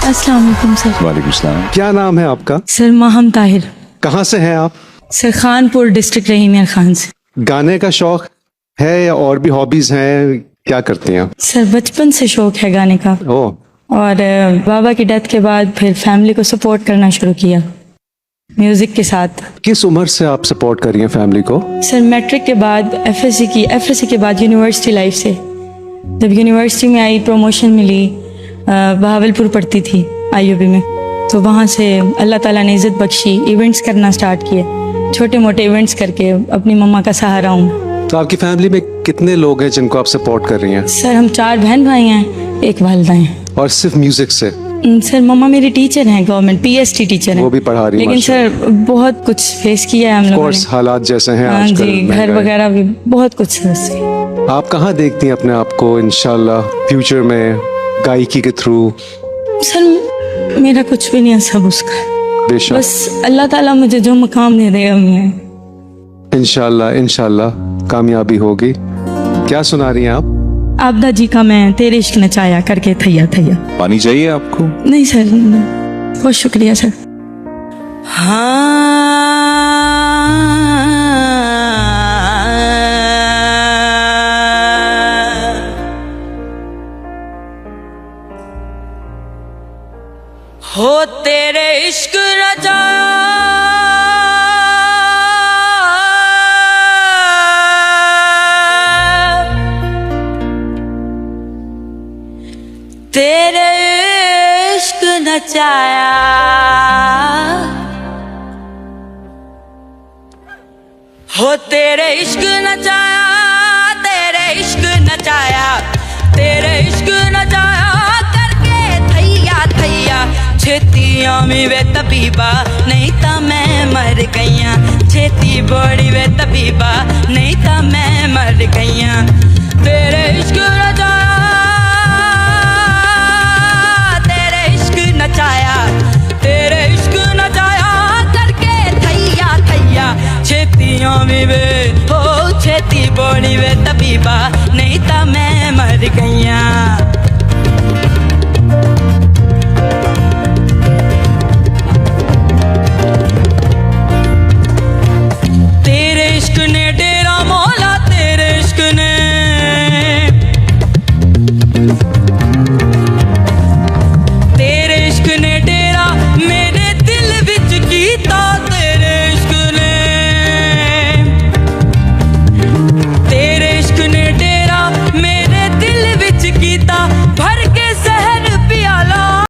अस्सलाम वालेकुम सर। वालेकुम सलाम। क्या नाम है आपका? सर माहम ताहिर। कहाँ से हैं आप? सर खानपुर डिस्ट्रिक्ट रहीमिया खान से। गाने का शौक है या और भी हॉबीज हैं? क्या करती हैं आप? सर बचपन से शौक है गाने का, ओह, और बाबा की डेथ के बाद फिर फैमिली को सपोर्ट करना शुरू किया म्यूजिक के साथ। किस उम्र से आप सपोर्ट कर रही हैं फैमिली को? सर मैट्रिक के बाद एफएससी के बाद यूनिवर्सिटी लाइफ से, जब यूनिवर्सिटी में आई प्रमोशन मिली, बहावलपुर पढ़ती थी आईयूबी में, तो वहाँ से अल्लाह ताला ने इज़्ज़त बख्शी, इवेंट्स करना स्टार्ट किए, छोटे मोटे इवेंट्स करके अपनी मम्मा का सहारा हूँ। तो आपकी फैमिली में कितने लोग हैं जिनको आप सपोर्ट कर रही हैं? सर हम 4 बहन भाई हैं, 1 वालिदा हैं। और सिर्फ म्यूजिक से? सर मम्मा मेरी टीचर हैं, गवर्नमेंट पीएचडी टीचर हैं। वो भी पढ़ा रही हैं, लेकिन सर बहुत कुछ फेस किया है हम लोगों कोर्स ने। हालात जैसे हैं हाँ आजकल, जी, घर महंगाई। वगैरह भी बहुत कुछ है उससे। आप कहाँ देखती हैं अपने आप को इंशाल्लाह फ्यूचर में गायकी के थ्रू? सर मेरा कुछ भी नहीं है, सब उसका है। बेशक, बस अल्लाह ताला मुझे जो मकाम दे देगा मैं इंशाल्लाह इंशाल्लाह कामयाबी होगी। क्या सुना रही हैं आप? आपदा जी का मैं तेरे इश्क नचाया करके थैया थैया। पानी चाहिए आपको? नहीं सर, बहुत शुक्रिया सर। हो तेरे इश्क रजा तेरे इश्क नचाया, हो तेरे इश्क नचाया, तेरे इश्क नचाया, तेरे इश्क नचाया करके थैया थैया। छेती आमी वे तबीबा, नहीं ता मैं मर गईया। छेती बड़ी वे तबीबा, नहीं ता मैं मर गईया। तेरे इश्क नचाया, तेरे इश्क नचाया, तेरे इश्क नचाया करके थैया थैया। छेती आमी वे, हो छेती बड़ी वे तबीबा,